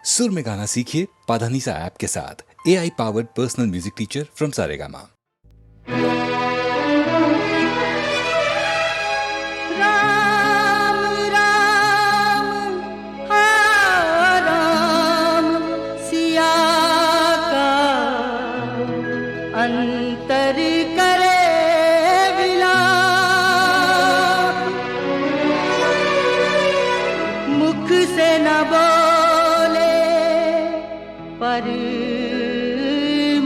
सुर में गाना सीखिए पाधानीसा ऐप के साथ। AI powered personal music teacher from Saregama. Ram Ram Ram Siya का अंतर करे विलाप, मुख से न बोले पर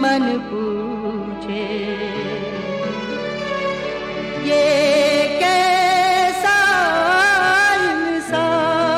मन पूछे, ये कैसा इंसाफ।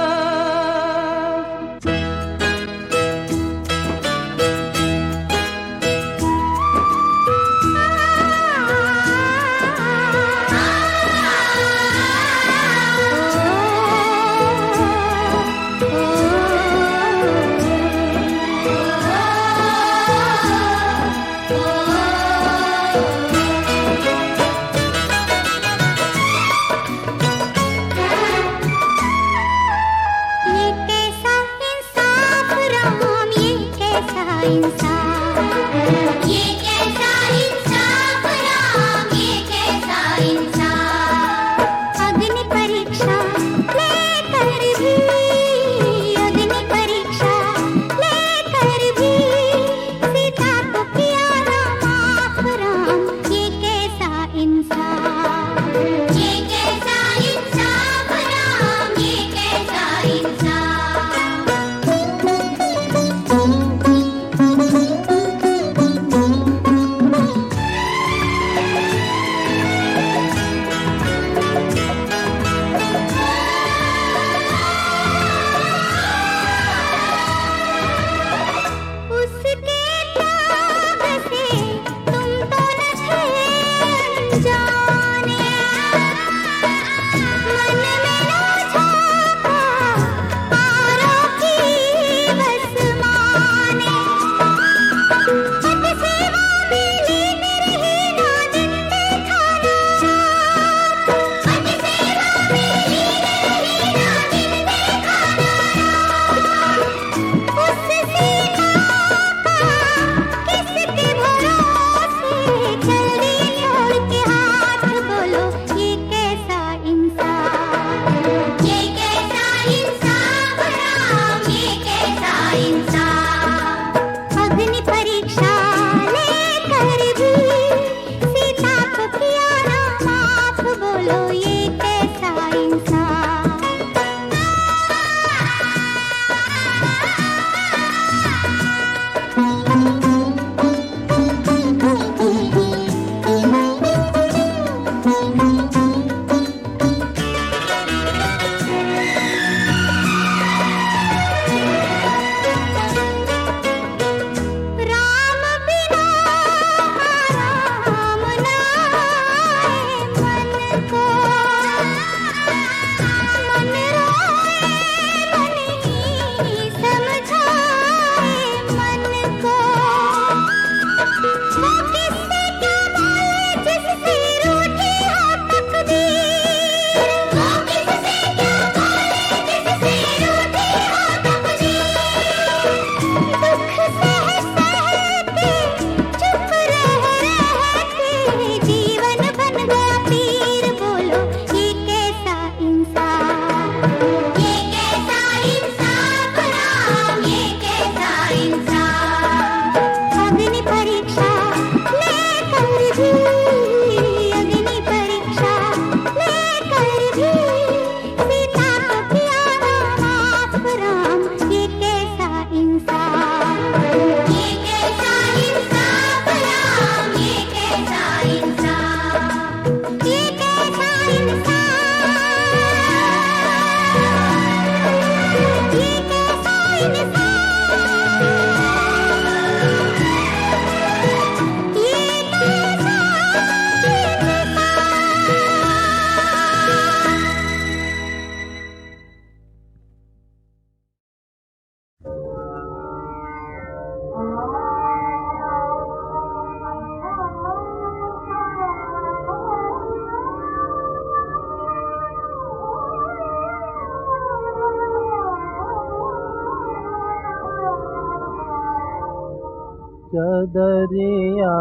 चदरिया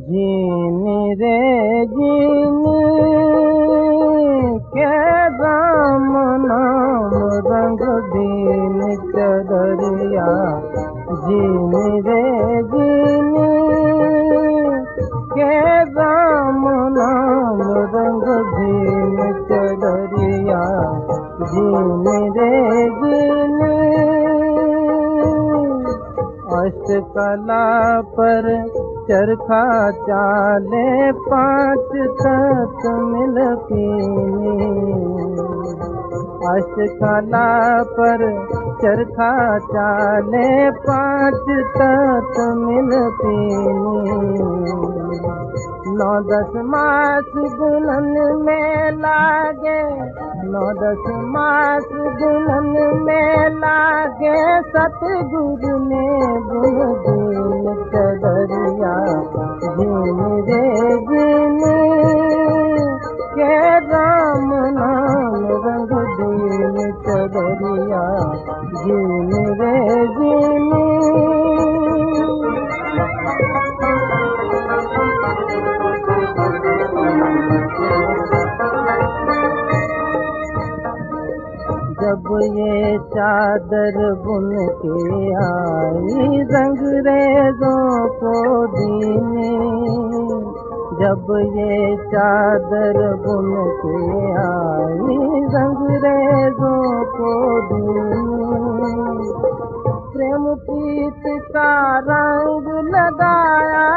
जीनी रे जीनी के राम नाम रंग दीन चदरिया जीनी रे जीनी के राम नाम रंग दीन चदरिया जीनी रे जीनी अष्टकला पर चरखा चाले 5 तत मिल पीनी अष्टकला पर चरखा चाले 5 तत मिल पीनी 9-10 मास दुल्हन में लागे 9-10 मास दुल्हन में लागे सतगुरु ने गुण दीन चदरिया जीन रे जीन के राम नाम रंग दीन चदरिया जीन रे जीन जब ये चादर बुन के आई रंगरेजों को दीने जब ये चादर बुन के आई रंगरेजों को दीने प्रेम प्रीत का रंग लगाया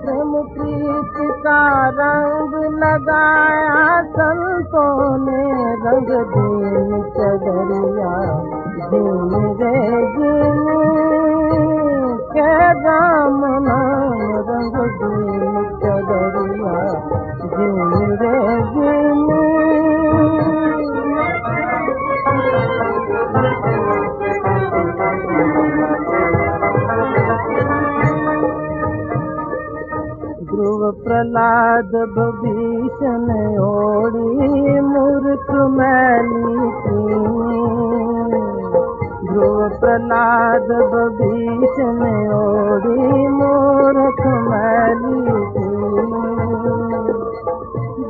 प्रेम प्रीत का रंग लगाया संतों ने रंग दीन चदरिया जीन रे जीन के राम नाम रंग दीन चदरिया जीन रे जीन ध्रुव प्रहलाद विभीषण ओढ़ी मूर्ख मैली कीनी ध्रुव प्रहलाद विभीषण ओढ़ी मूर्ख मैली कीनी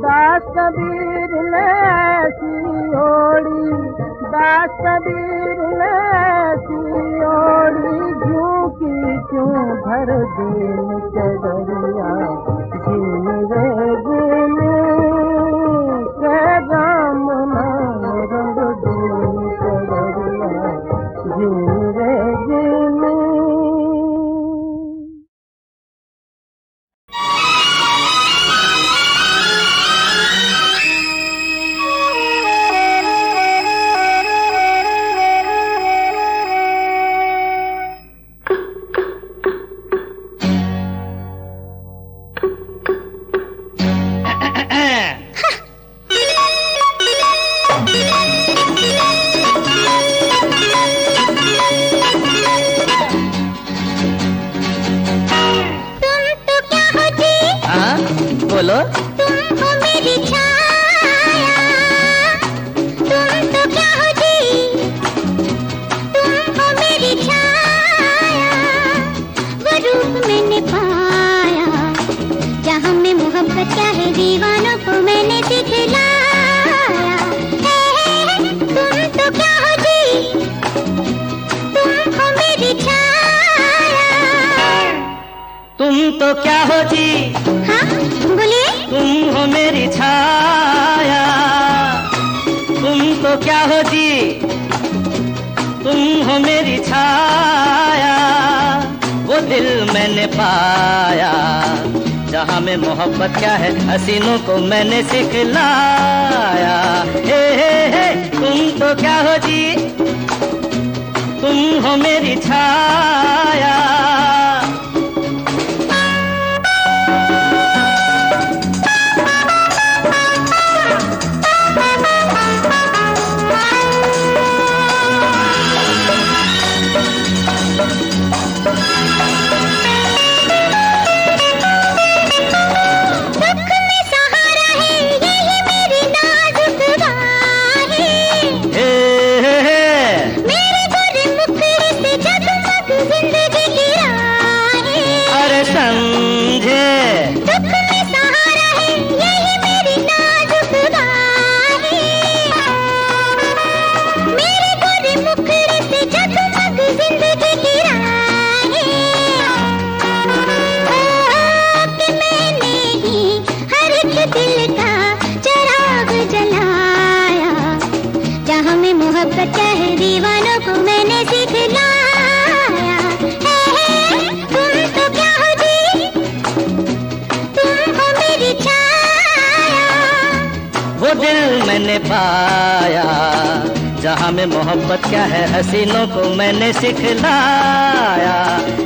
दास कबीर ने ऐसी ओढ़ी दास कबीर ने ऐसी ओढ़ी झूठी क्यों भर दीन चदरिया जीन रे जीन के राम नाम रंग दीन चदरिया जीन रे जीन बोलो तुम हो मेरी छाया तुम तो क्या हो जी तुम हो मेरी छाया वो रूप मैंने पाया जहाँ में मोहब्बत क्या है दीवानों को मैंने दिखलाया तुम तो क्या हो जी तुम हो मेरी छाया तुम तो क्या हो जी हाँ बोलिए तुम हो मेरी छाया तुम तो क्या हो जी तुम हो मेरी छाया वो दिल मैंने पाया जहाँ में मोहब्बत क्या है हसीनों को मैंने सिखलाया हे तुम तो क्या हो जी तुम हो मेरी छाया मेरे गोरे मुखड़े से जगमग मोहब्बत क्या है दीवानों को मैंने सिखलाया। तुम तो क्या हो जी, तुम हो मेरी छाया। वो दिल मैंने पाया जहाँ में मोहब्बत क्या है हसीनों को मैंने सिखलाया।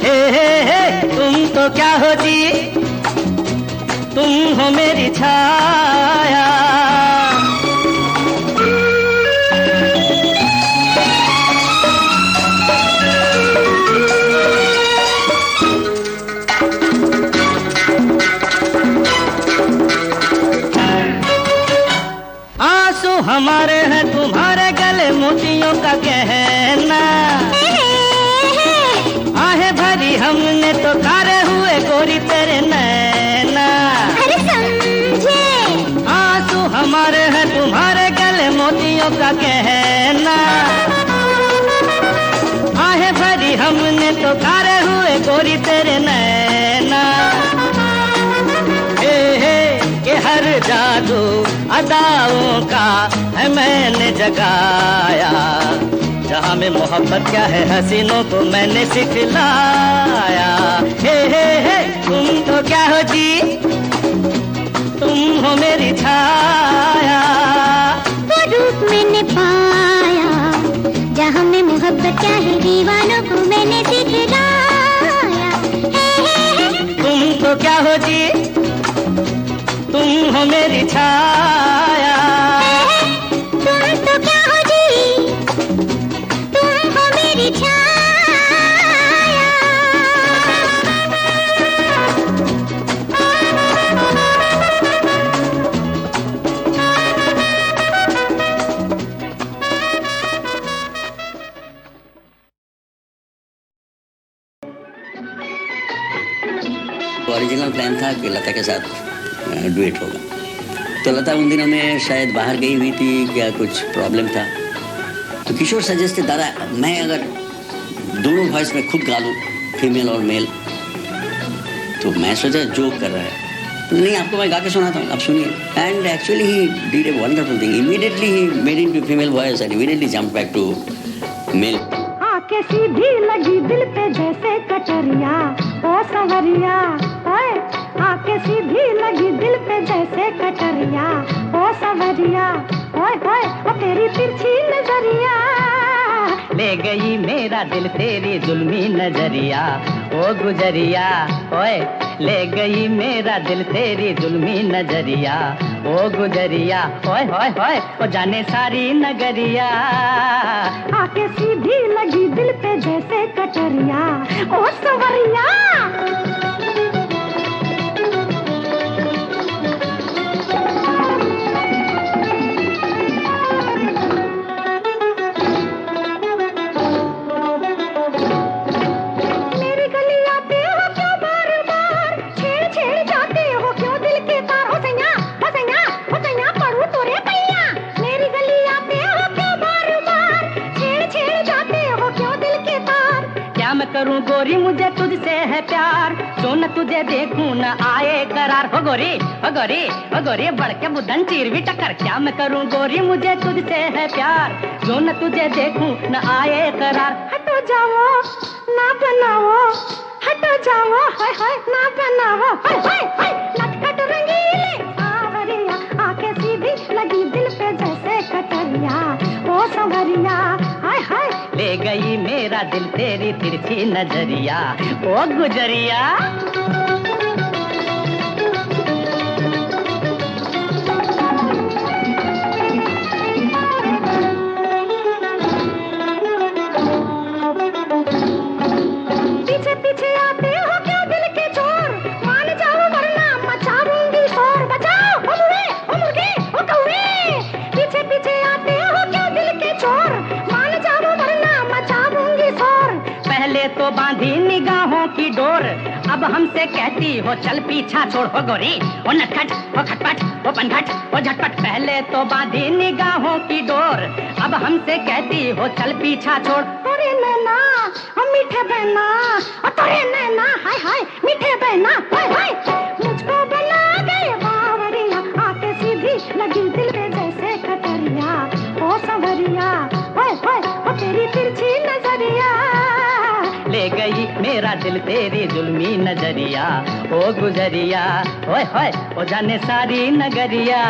हे तुम तो क्या हो जी, तुम हो मेरी छाया। आंसू हमारे हैं तुम्हारे गले मोतियों का गहना। आहे भरी हमने तो कारे हुए गोरी तेरे नैना। अरे समझे, आंसू हमारे हैं तुम्हारे गले मोतियों का गहना। आहे भरी हमने तो कारे हुए गोरी तेरे नैना। के हर जादू अदाओं का है मैंने जगाया। जहाँ में मोहब्बत क्या है हसीनों को मैंने सिखलाया। हे तुम तो क्या हो जी, तुम हो मेरी छाया। वो रूप मैंने पाया जहाँ में मोहब्बत क्या है दीवानों को मैंने सिखलाया। तुम तो क्या हो जी, तुम हो मेरी छाया। तुम तो क्या हो जी, तुम हो मेरी छाया। ओरिजिनल प्लान था कि लता के साथ डुएट होगा, तो लता उन दिनों में शायद बाहर गई हुई थी या कुछ प्रॉब्लम था, तो किशोर सजेस्ट दादा मैं अगर दोनों वॉइस में खुद गा लूँ, फीमेल और मेल, तो मैं सोचा जोक कर रहा है, तो नहीं आपको मैं गा के सुनाता हूँ, आप सुनिए। And actually he did a wonderful thing, immediately he made into female voice and immediately jump back to male. आके सीधी लगी दिल पे जैसे कटरिया, ओ सवरिया ओए। आके सीधी लगी दिल पे जैसे कटरिया, ओ सवरिया ओए ओए। ओ तेरी तिरछी नजरिया ले गई मेरा दिल तेरी जुल्मी नजरिया, ओ गुजरिया ओए। ले गई मेरा दिल तेरी जुल्मी नजरिया, ओ गुजरिया ओए होए होए। ओ जाने सारी नगरिया। आके सीधी लगी दिल पे जैसे कटरिया, ओ सवरिया। करूं गोरी मुझे तुझसे है प्यार, जो न तुझे देखूं न आए करार। हो गोरी हो गोरी हो गोरी, बढ़ के बुदन चीर भी टक्कर। क्या मैं करूं गोरी मुझे तुझसे है प्यार, जो न तुझे देखूं न आए करार। हटो जाओ ना बनाओ, हटो जाओ हाय हाय ना बनाओ, हाय हाय हाय। नटखट रंगीले सावरिया, आके सीधी लगी दिल पे जैसे कटरिया, ओ सवरिया हाय हाय। ले गई मेरा दिल तेरी तिरछी नजरिया, ओ गुजरिया। पीछे पीछे आते हो क्या दिल के चोर, मान जाओ वरना मचाऊंगी शोर। बचाओ ओ मुर्गे ओ मुर्गे ओ कौवे। पीछे पीछे आते हो क्या दिल के चोर, मान जाओ वरना मचाऊंगी शोर। पहले तो बांधी निगाहों की डोर, अब हमसे कहती हो चल पीछा छोड़। हो गोरी ओ नटखट ओ खटपट ओ पनघट ओ झटपट। पहले तो बांधी निगाहों की डोर, अब हमसे कहती हो चल पीछा छोड़। तोरे नैना हम मीठे बहना, और तोरे नैना हाय हाय मीठे बहना हाय हाय। मुझको बना गए बावरिया, आके सीधी लगी दिल पे जैसे कटरिया, ओ सवरिया हाय हाय। गई मेरा दिल तेरी जुल्मी नजरिया, ओ गुजरिया ओए होए ओ जाने सारी नगरिया।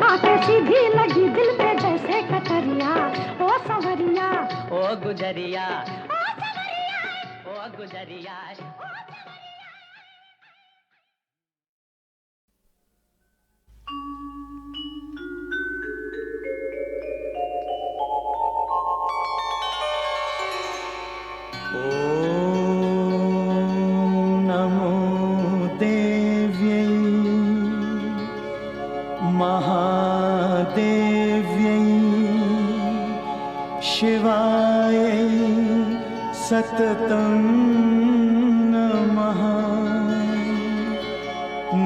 आके सीधी लगी दिल पे जैसे कटरिया, ओ सवरिया ओ गुजरिया ओ गुजरिया। नमो देव्यै महादेव्यै शिवायै सततं नमः।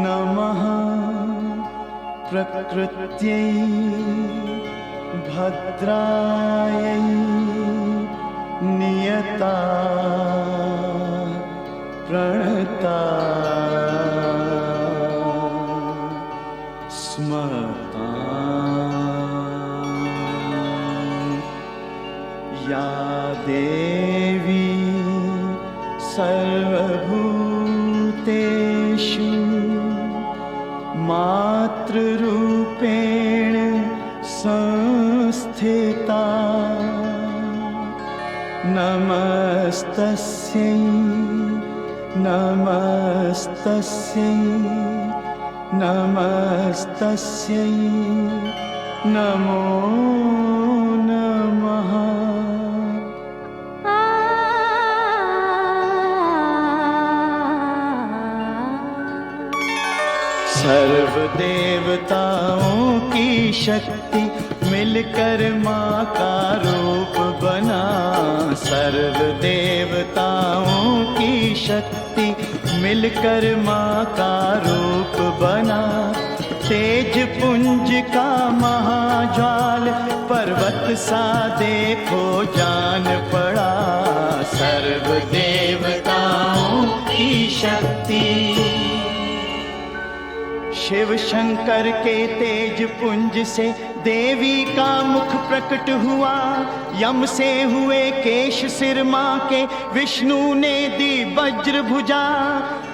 नमः प्रकृत्यै भद्रायै नियता प्रणता स्मरता या देवी सर्वभूतेषु मातृरूपेण संस्थिता। नमस्तस्यै नमस्तस्यै नमस्तस्यै नमो नमः। सर्व देवताओं की शक्ति मिलकर माँ का रूप बना। सर्व देवताओं की शक्ति मिलकर माँ का रूप बना। तेज पुंज का महाज्वाल पर्वत सा देखो जान पड़ा। सर्व देवताओं की शक्ति शिव शंकर के तेज पुंज से देवी का मुख प्रकट हुआ। यम से हुए केश सिर माँ के, विष्णु ने दी वज्र भुजा।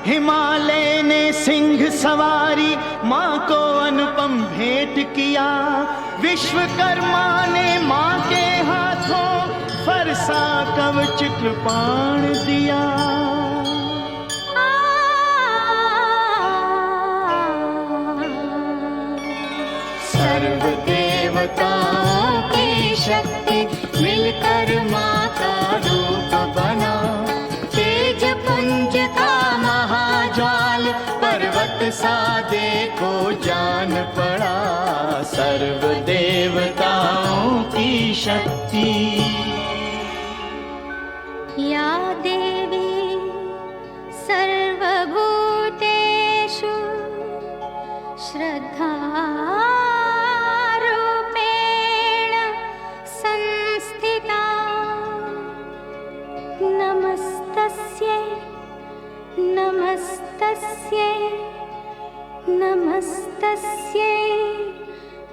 हिमालय ने सिंह सवारी माँ को अनुपम भेंट किया। विश्वकर्मा ने माँ के हाथों फरसा कवच कृपाण दिया। सर्व देवताओं की शक्ति मिलकर माँ का रूप बना। तेज पुंज का महाज्वाल पर्वत सा देखो जान पड़ा। सर्व देवताओं की शक्ति या देवी सर्वभूतेषु श्रद्धा नमस्तस्यै नमस्तस्यै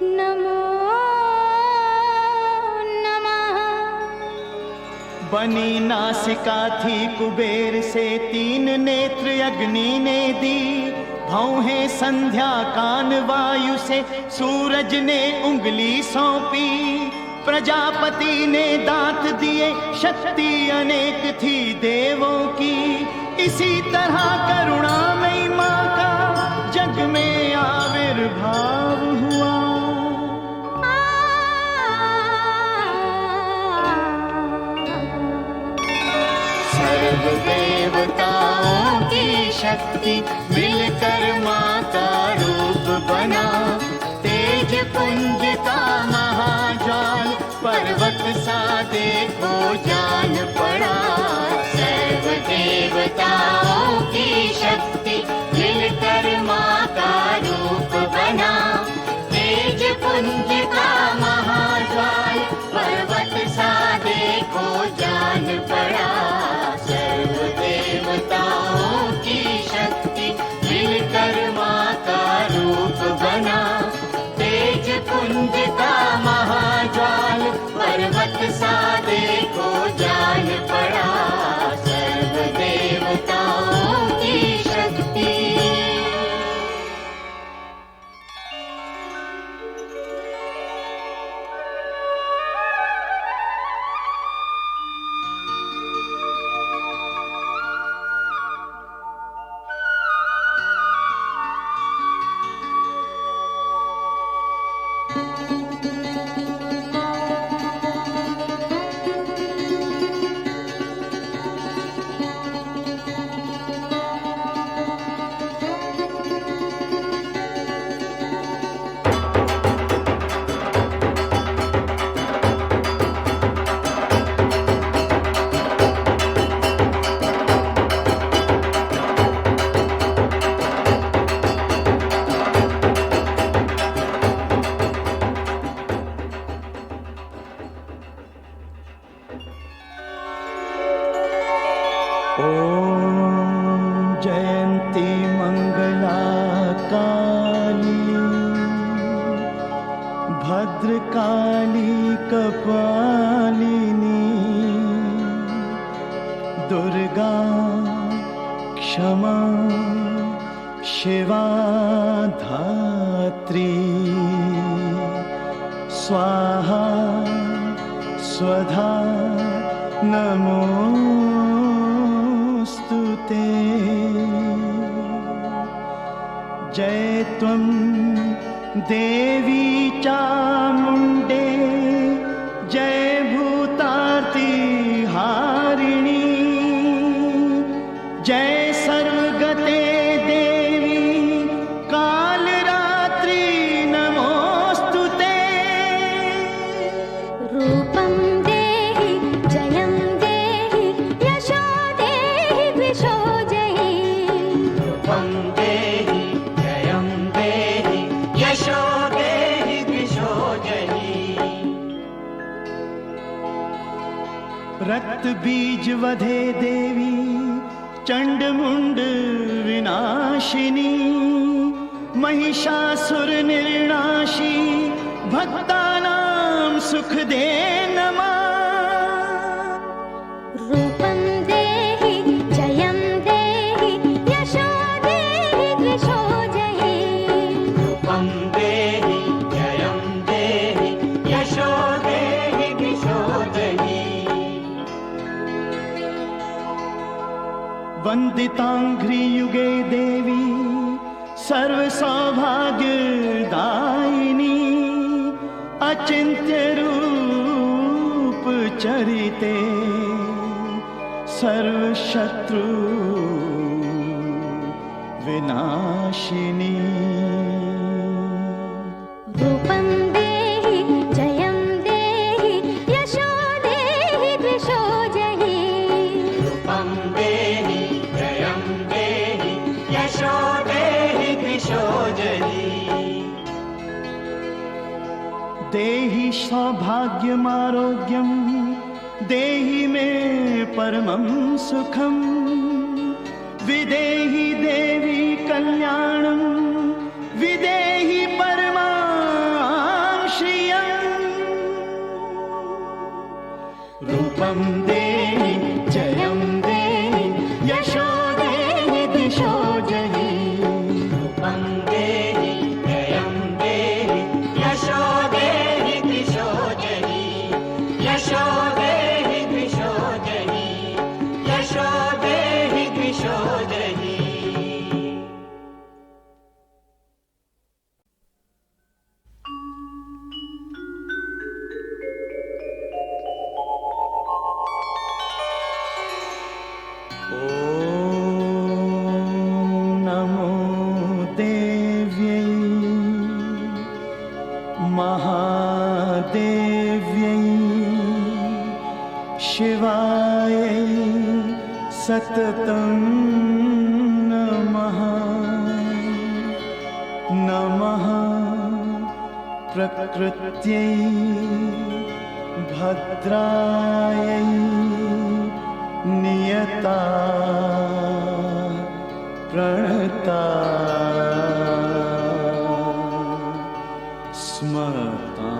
नमो नमः। बनी नासिका थी कुबेर से, तीन नेत्र अग्नि ने दी। भौहें संध्या कान वायु से, सूरज ने उंगली सौंपी। प्रजापति ने दांत दिए, शक्ति अनेक थी देवों की। इसी तरह करुणामयी माँ का जग में आविर्भाव हुआ। सर्व देवताओं की शक्ति मिलकर माँ का रूप बना। तेज पुंज का महाज्वाल पर्वत सा देखो जान पड़ा। सर्व देवताओं की शक्ति मिलकर माँ का रूप बना। तेज पुंज का महाज्वाल पर्वत सा देखो जान पड़ा। सर्व देवताओं की शक्ति मिलकर माँ का रूप बना। तेज पुंज का महाज्वाल पर्वत सा देखो जान पड़ा। ॐ जयन्ती मङ्गला काली भद्रकाली कपालिनी दुर्गा क्षमा शिवा धात्री स्वाहा स्वधा नमोस्तुते। जय त्वं देवी चामुण्डे जय भूतार्ति हारिणी जय सर्वगते देवी कालरात्रि नमोस्तुते। रूपं देहि जयं देहि यशो देहि द्विषो जयि रूपं देहि जयं देहि यशो देहि द्विषो जयि। रक्त बीज वधे देवी चंडमुंड विनाशिनी महिषासुर निर्नाशी भक्तानां सुख दे नमः। रूपं देहि जयं देहि यशो देहि द्विषो जयि रूपं देहि जयं देहि यशो देहि द्विषो जयि। वन्दिताङ्घ्रियुगे देवी सर्वसौभाग्यदायिनी अचिन्त्य रूप चरिते सर्वशत्रु विनाशिनी। रूपं देहि जयं देहि यशो देहि द्विषो जयि रूपं देहि जयं देहि यशो देहि द्विषो जयि। देहि सौभाग्यमारोग्यं देहि मे परमं सुखं विदेहि देवी कल्याणं विदेहि परमां श्रियम्। रूपं देहि जयं देहि यशो देहि द्विषो जयि रूपं देहि जयं देहि यशो देहि द्विषो जयि यशो देहि द्विषो जयि यशो देहि द्विषो जयि। ॐ नमो देव्यै महादेव्यै शिवायै सततं नमः। नमः प्रकृत्यै भद्रायै नियता प्रणता स्मरता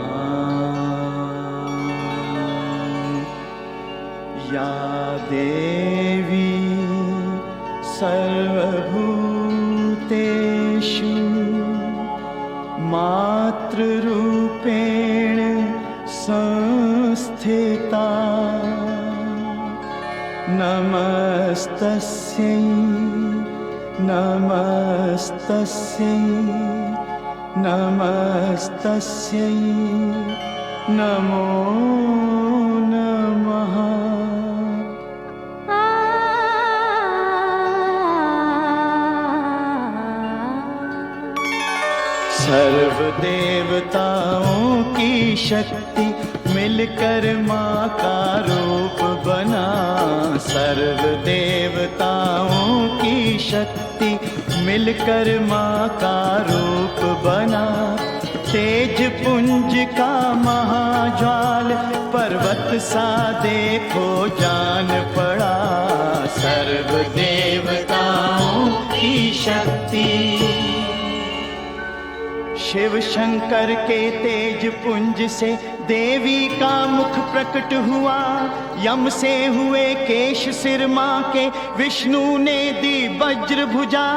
या देवी सर्वभूतेषु मातृरूपेण संस्थिता नमस्तस्यै नमस्तस्यै नमस्तस्यै नमो नमः। सर्व देवताओं की शक्ति मिलकर माँ का रूप बना। सर्व देवताओं की शक्ति मिलकर माँ का रूप बना। तेज पुंज का महाज्वाल पर्वत सा देखो जान पड़ा। सर्व देवताओं की शक्ति। शिव शंकर के तेज पुंज से देवी का मुख प्रकट हुआ, यम से हुए केश सिरमा के विष्णु ने दी वज्र भुजा,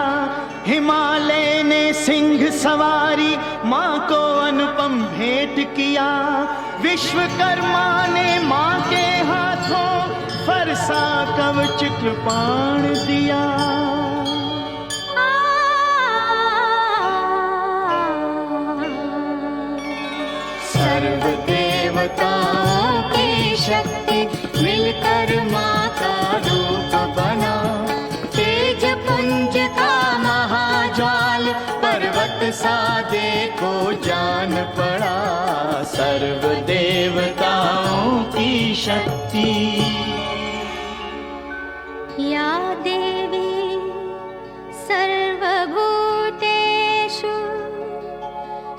हिमालय ने सिंह सवारी माँ को अनुपम भेंट किया, विश्वकर्मा ने माँ के हाथों फरसा कवच कृपाण दिया। सर्व देवताओं की शक्ति मिलकर माँ का रूप बना, तेज पुंज का महाज्वाल पर्वत सा देखो जान पड़ा, सर्व देवताओं की शक्ति। या देवी सर्वभूतेषु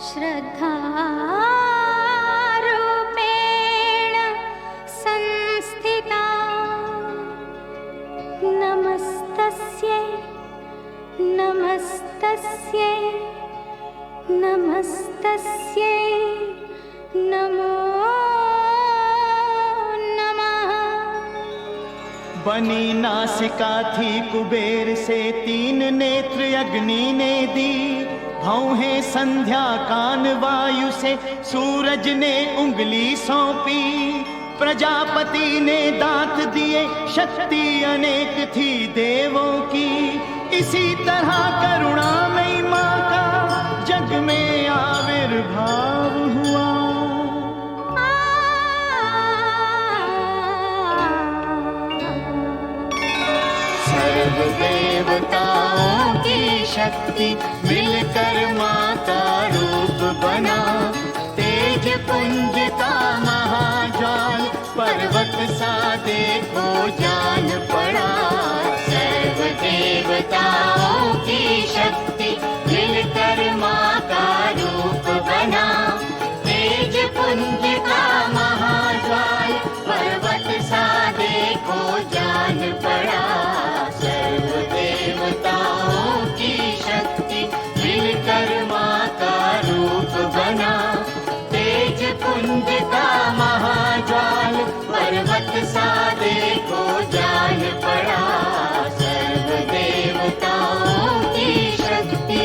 श्रद्धारूपेण संस्थिता, नमस्तस्यै नमस्तस्यै नमस्तस्यै नमो नमः। बनी नासिका थी कुबेर से, तीन नेत्र अग्नि ने दी, भौहें संध्या कान वायु से, सूरज ने उंगली सौंपी, प्रजापति ने दांत दिए, शक्ति अनेक थी देवों की, इसी तरह करुणामयी माँ का जग में आविर्भाव हुआ। सर्व देवताओं की शक्ति मिलकर माँ का रूप बना, तेज पुंज का महाज्वाल पर्वत सा देखो जान पड़ा, सर्व देवताओं की शक्ति मिलकर माँ का रूप बना, तेज पुंज का महाज्वाल पर्वत सा देखो जान पड़ा, सर्व देवताओं की शक्ति मिलकर माँ का रूप बना, तेज पुंज का महाज्वाल पर्वत सा देखो जान पड़ा, सर्व देवताओं की शक्ति।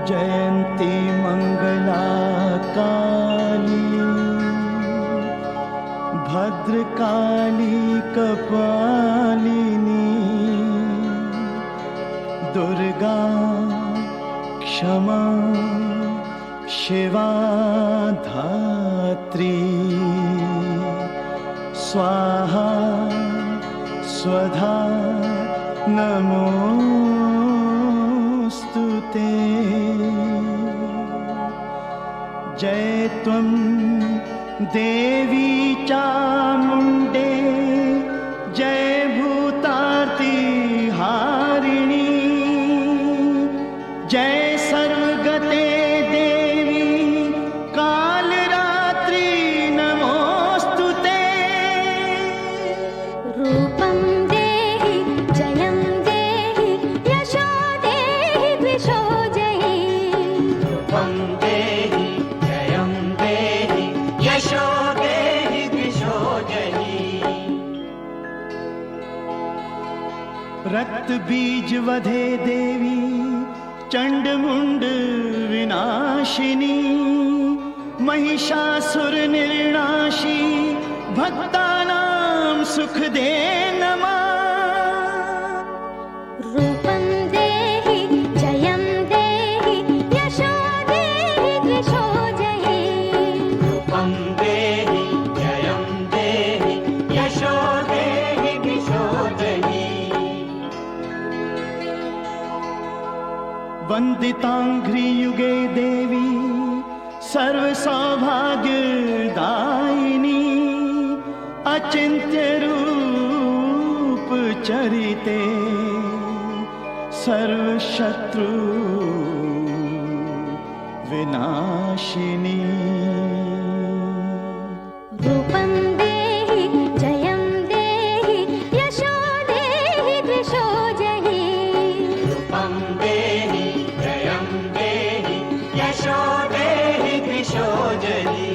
जयंती मंगला काली, भद्रकाली कपालिनी, दुर्गा क्षमा शिवा धात्री, स्वाहा स्वधा नमोस्तुते। जय त्वं देवी चामुण्डे, जय भूतार्ति हारिणी, जय सर्वगते देवी कालरात्रि नमोस्तुते। रूपं देहि जयं देहि यशो देहि द्विषो जयि, रूपं देहि जयं देहि यशो देहि द्विषो जयि। रक्त बीज वधे देवी चंड मुंड विनाशिनी महिषासुर निर्णाशी भक्तानां सुख दे नमा। रूपं देहि जयं देहि यशो देहि द्विषो जहि। रूपं देहि जयं देहि यशो देहि द्विषो जहि। वंदितांघ्रियुगे देवी सर्व सौभाग्यदायिनी अचिंत्य रूप चरिते सर्व शत्रु विनाशिनी। रूपं देहि जयं देहि यशो देहि द्विषो जहि। रूपं देहि जयं देहि यशो देहि द्विषो जहि।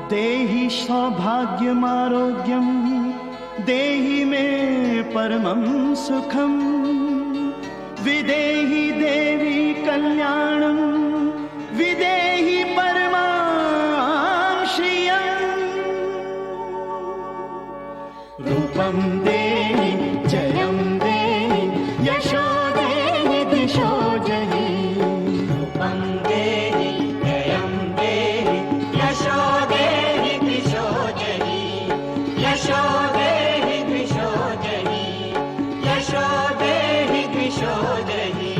देहि सौभाग्यमारोग्यं देहि मे परमं सुखं विदेहि देवी कल्याणं विदेहि परमां श्रियम्। रूपं देहि जयं देहि यशो देहि दिशो जहि। रूपं देहि जयं देहि यशो देहि दिशो जहि। यशो देहि दिशो जहि। यशो देहि दिशो जहि।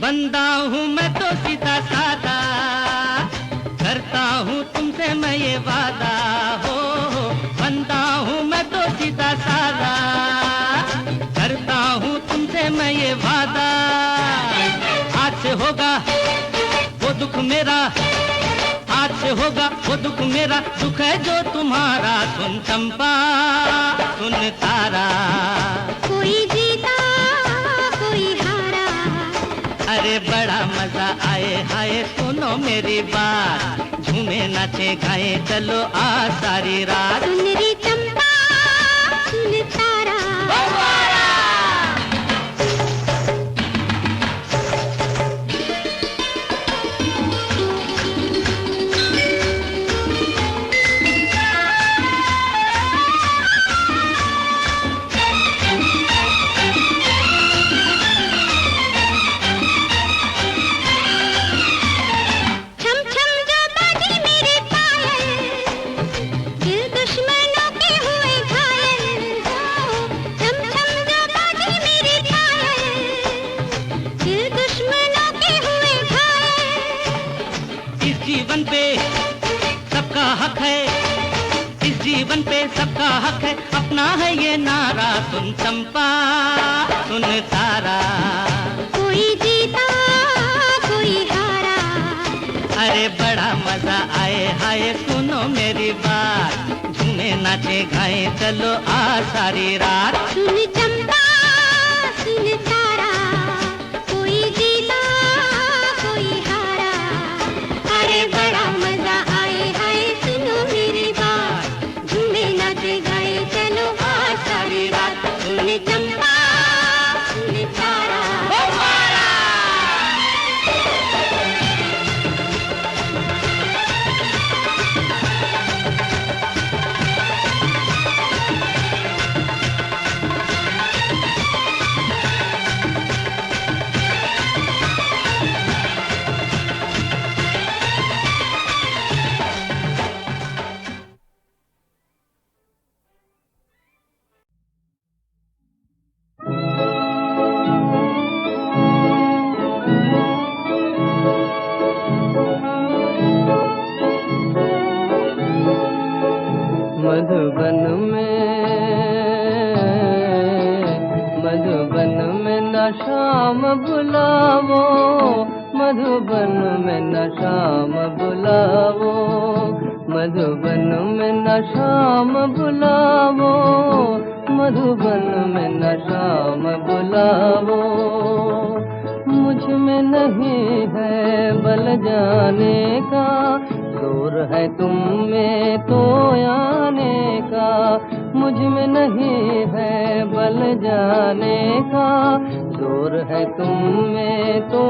बंदा हूँ मैं तो सीधा सादा, करता हूँ तुमसे मैं ये वादा हो। बंदा हूँ मैं तो सीधा सादा, करता हूँ तुमसे मैं ये वादा। आज से होगा वो दुख मेरा, आज से होगा वो दुख मेरा, दुख है जो तुम्हारा। सुन चंपा सुन तारा, कोई जीता कोई हारा, अरे बड़ा मजा आए हाय सुनो मेरी बात, झूमे नाचे गाए चलो आ सारी रात। सुन रे चंपा सुन तारा, जीवन पे सबका हक है, इस जीवन पे सबका हक है, अपना है ये नारा। सुन चंपा सुन तारा, कोई जीता कोई हारा, अरे बड़ा मजा आए हाय सुनो मेरी बात, झूमे नाचे गाए चलो आ सारी रात। सुन चंपा सुन तारा, कोई जीता कोई हारा, अरे बड़ा मजा आए हाय सुनो मेरी बात, झूमे नाचे गाए चलो आ सारी रात। सुन चंपा सुन तारा, मधुबन में न शाम बुलावो, मधुबन में न शाम बुलावो, मधुबन में न शाम बुलावो, मधुबन में न शाम बुलावो। मुझ में नहीं है बल जाने का, जोर है तुम में तो आने का। मुझ में नहीं है बल जाने का, जोर है तुम में तो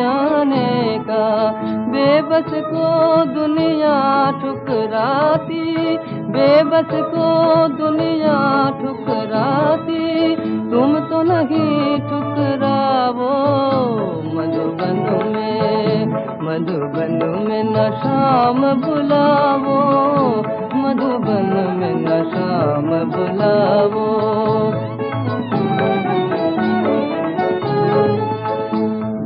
आने का। बेबस को दुनिया ठुकराती, बेबस को दुनिया ठुकराती, तुम तो नहीं ठुकरावो। मधुबन में न शाम बुलावो, मधुबन में न शाम बुलावो।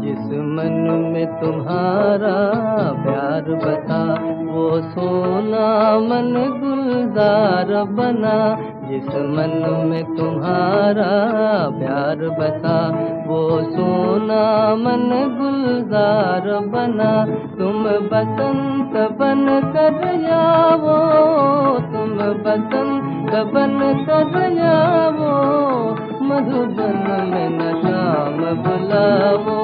जिस मन में तुम्हारा प्यार बता, वो सोना मन गुलजार बना। जिस मन में तुम्हारा प्यार बसा, वो सोना मन गुलजार बना। तुम बसंत बन कर आवो, तुम बसंत बन कर आवो, मधुबन में न शाम बुलावो,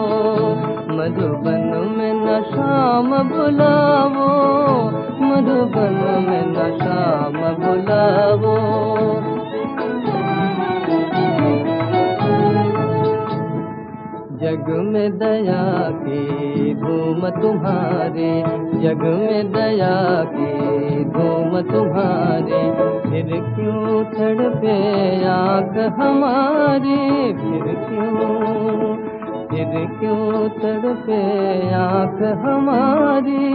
मधुबन में न शाम बुलावो, मधुबन में न शाम बुलावो। जग में दया की धूम तुम्हारे, जग में दया की धूम तुम्हारे। फिर क्यों तड़पे आँख हमारी, फिर क्यों तड़पे आँख हमारी।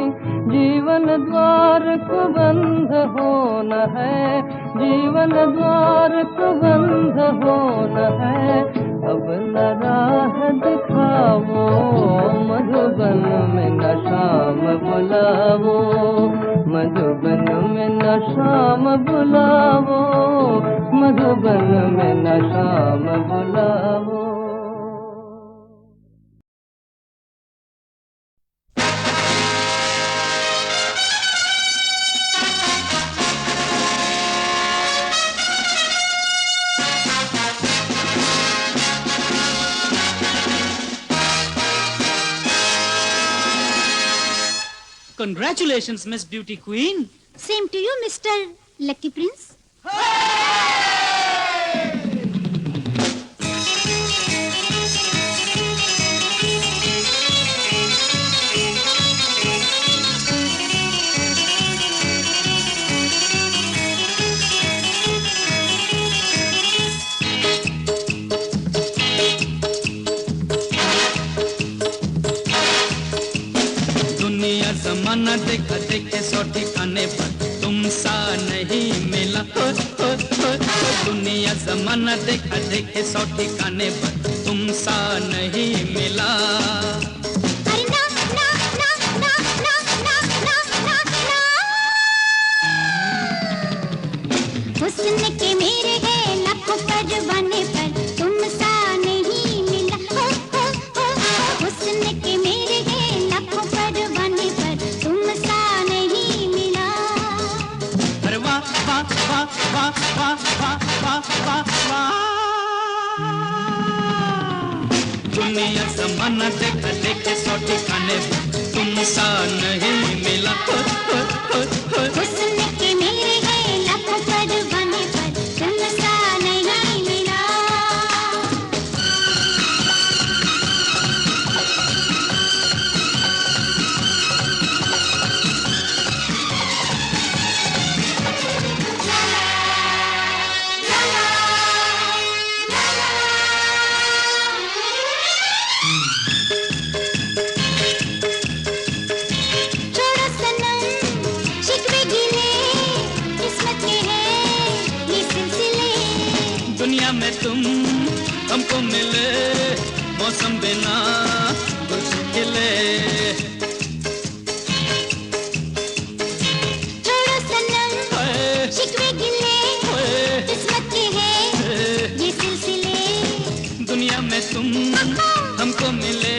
जीवन द्वार को बंद होना है, जीवन द्वार को बंद होना है। अब न राह दिखावो, मधुबन में न शाम बुलावो, मधुबन में न शाम बुलावो, मधुबन में न शाम बुलावो। Congratulations, Miss Beauty Queen. Same to you, Mr. Lucky Prince. दुनिया जमाना देखा देखे सौ ठिकाने पर तुम सा नहीं मिला। दुनिया जमाना देखा देखे सौ ठिकाने पर तुम सा नहीं मिला। अरे ना ना ना ना ना ना ना ना ना। हुस्न के मेरे हैं लाखों परवाने पर तुम सा नहीं मिला। हो हुस्न के मेरे हैं लाखों परवाने पर तुम सा नहीं मिला। अरे वाह वाह वाह वाह वाह वाह वाह वाह वाह। दुनिया जमाना देखा देखे सौ ठिकाने पर तुम सा नहीं मिला। हुस्न के मेरे हैं लाखों परवाने पर तुम सा नहीं मिला। छोड़ो सनम शिकवे गिले किस्मत के हैं ये सिलसिले। दुनिया में तुम हमको मिले मौसम बिना कुछ खिले। छोड़ो सनम हाय, शिकवे गिले हाय, किस्मत के हैं ये सिलसिले। दुनिया में तुम हमको मिले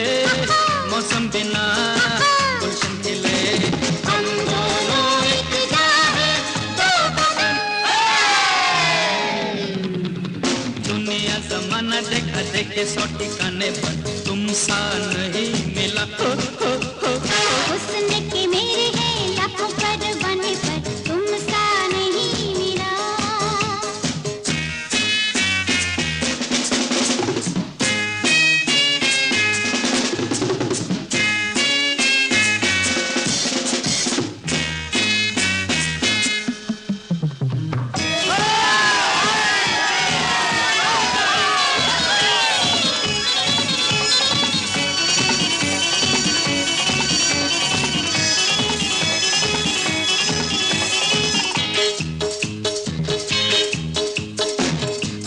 मौसम बिना गुलशन खिले। हम दोनों एक जाए दो बदन। दुनिया जमाना देखा देखे सौ ठिकाने पर तुम सा नहीं मिला। हुस्न के मेरे हैं लाखों परवाने पर तुम सा नहीं मिला।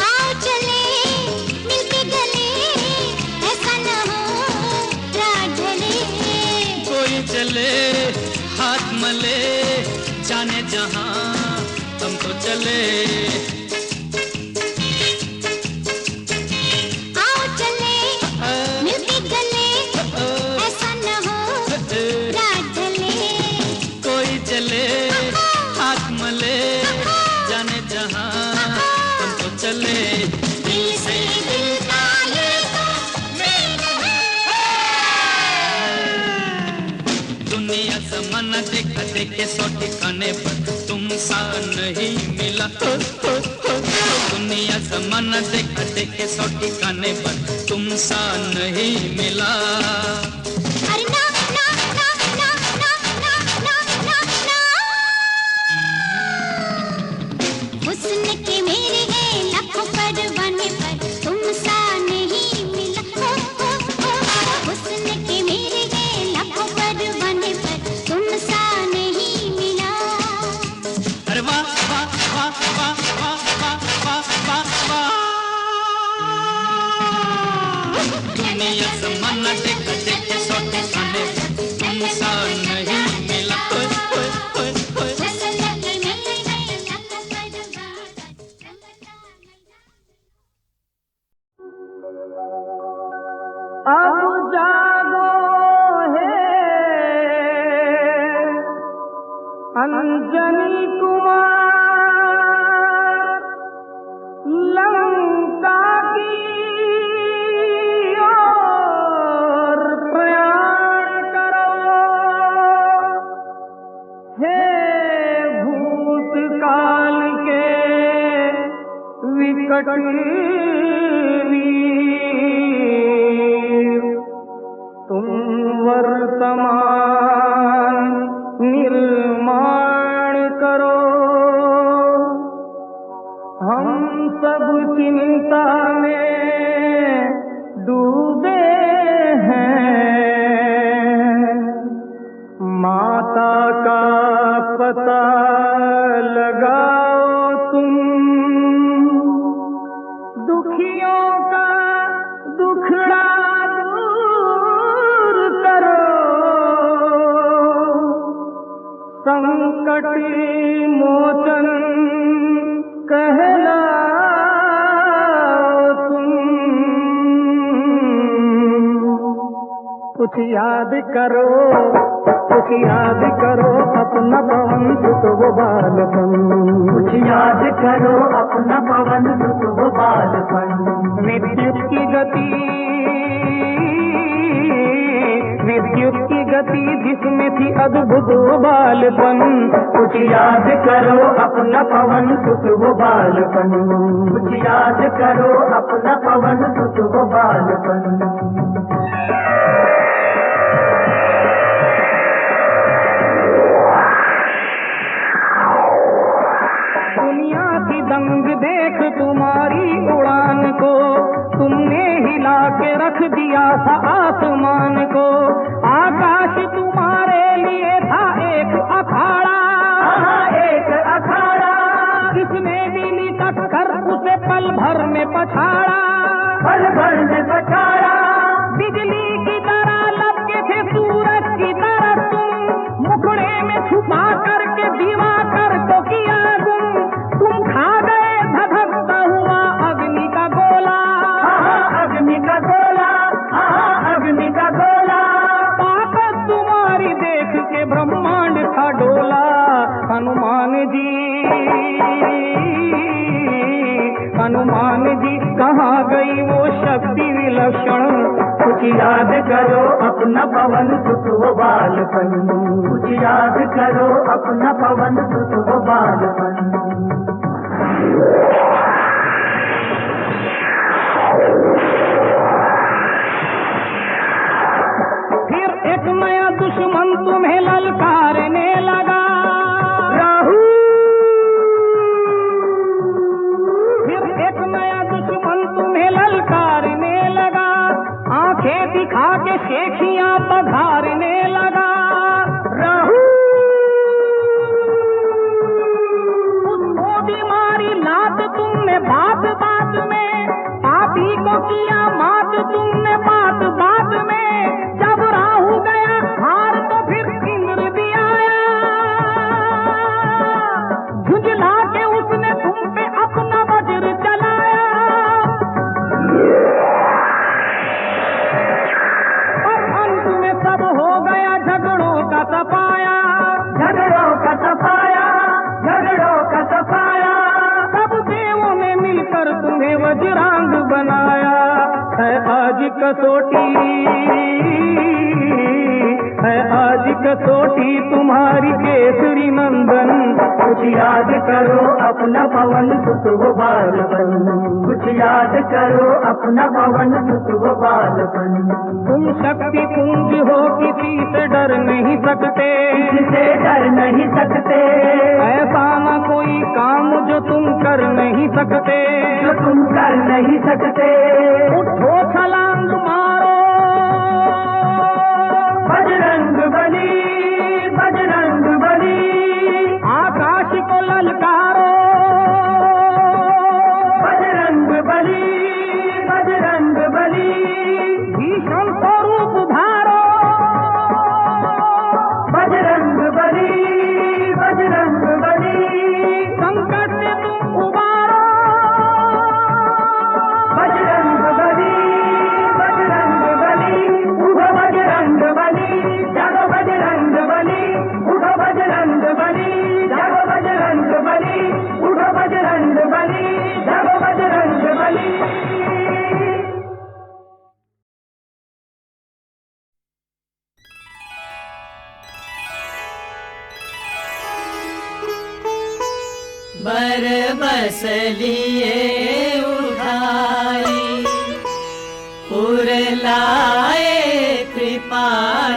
आओ चले मिलके गले ऐसा न हो रात ढले। कोई चले हाथ मले जाने जहां हम तो चले। आओ चले मिलके गले ऐसा न हो रात ढले। कोई चले हाथ मले जाने जहां हम तो चले। दिल से दिल का ये तो मेल है। दुनिया जमाना देखा देखे सौ ठिकाने पर तुम सा नहीं मिला। दुनिया जमाना देखा देखे सौ ठिकाने पर तुम सा नहीं मिला। अरे ना ना ना ना ना ना ना ना ना। हुस्न के मेरे हैं लाखों परवाने पर तुम सा नहीं मिला। हुस्न के मेरे हैं लाखों परवाने पर तुम सा नहीं मिला। अरे वाह वाह वाह वाह वाह वाह वाह वाह वाह। दुनिया जमाना देखा देखे सौ ठिकाने पर तुम सा नहीं मिला। हुस्न के मेरे हैं लाखों परवाने पर तुम सा नहीं। अब जागो है अंजनी कुमार लंका की ओर प्रयाण करो। संकट वीर, तुम वर्तमान निर्माण करो। हम सब चिंता में डूबे हैं, माता का पता लगाओ तुम, दुखियों का दुखड़ा दूर करो, संकट मोचन कहलाओ तुम। कुछ याद करो, कुछ याद करो अपना पवन सुत वो बालपन, कुछ याद करो अपना पवन सुत वो बालपन। विद्युत की गति, विद्युत की गति जिसमें थी अद्भुत वो बालपन, कुछ याद करो अपना पवन सुत वो बालपन, कुछ याद करो अपना पवन सुत वो बालपन। दुनिया की दंग देख तुम्हारी उड़ान को, तुमने हिला के रख दिया था आसमान को। आकाश तुम्हारे लिए था एक अखाड़ा, एक अखाड़ा, किसने मिली टक्कर उसे पल भर में पछाड़ा, पल भर में पछाड़ा। बिजली की तरह लपके थे सूरज की तरह तुम, मुखड़े में छुपा करके दीवा कर तो किया गुम। तुम खा गए धधकता हुआ अग्नि का गोला, अग्नि का गोला, अग्नि का गोला। ताकत तुम्हारी देख के ब्रह्मांड था डोला। हनुमान जी, हनुमान जी कहाँ गई वो शक्ति विलक्षण। कुछ याद करो अपना पवन सुत वो बालपन, कुछ याद करो अपना पवन सुत वो बालपन। फिर एक नया दुश्मन तुम्हें ललकारने लगा, राहु। फिर एक नया दुश्मन तुम्हें ललकारने लगा, आंखें दिखा के शेखियां पधारने लगा, राहु। उसको बीमारी लात तुमने बात बात में, पापी को किया मात तुमने बात बात में। जब राहु गया हार तो फिर इंद्र भी आया, झुंझला के उसने तुम पे अपना वज्र चलाया। और अंत में सब हो गया झगड़ों का सफाया, झगड़ों का सफाया, झगड़ों का सफाया। सब देवों ने मिलकर तुम्हें वज्रांग बनाया। है आज कसौटी, है आज कसौटी तुम्हारी केसरी नंदन। कुछ याद करो अपना पवन सुत वो बालपन, कुछ याद करो अपना पवन सुत वो बालपन। तुम शक्ति पुंज हो किसी से डर नहीं सकते, किसी से डर नहीं सकते। ऐसा न कोई काम जो तुम कर नहीं सकते, जो तुम कर नहीं सकते। उठो छलांग मारो बजरंग बली, बजरंग बली। आकाश को ललकारो बजरंग बली, बजरंग बली। भीषण स्वरूप धारो बजरंग बली, बजरंग बली। संकट से तुम उबारो बजरंग बली, बजरंग बली। उठो बजरंग बली, जागो बजरंग बली। उठो बजरंग बली, जागो बजरंग बली। उठो बजरंग बली, जागो बजरंग बली। बर बस लिए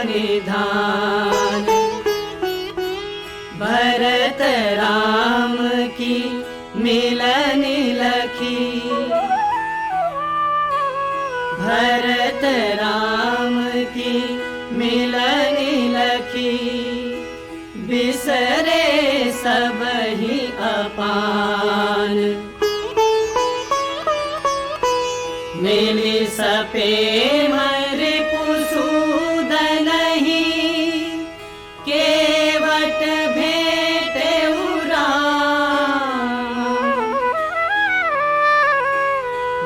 निधान। भरत राम की मिलन लखी, भरत राम की मिलन लखी, बिसरे सब ही अपान। मिली सपे मर पुसूदनहि, केवट भेटे उराम।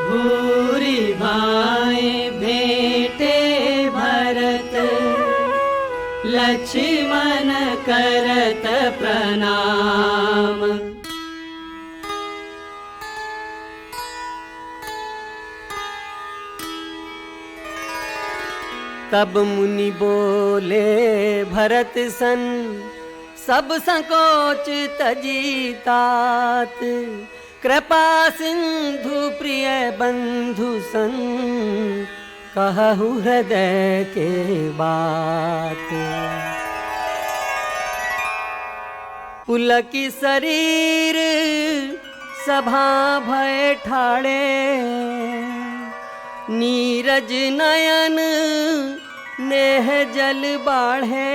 भूरि भाई भेटे भरत, लक्ष्मण करत प्रणाम। तब मुनि बोले भरत सन, सब संकोच तजी तात। कृपा सिंधु प्रिय बंधु सन, कहु हृदय के बात। पुलकी शरीर सभा भय ठाड़े, नीरज नयन नेह जल बाढ़े।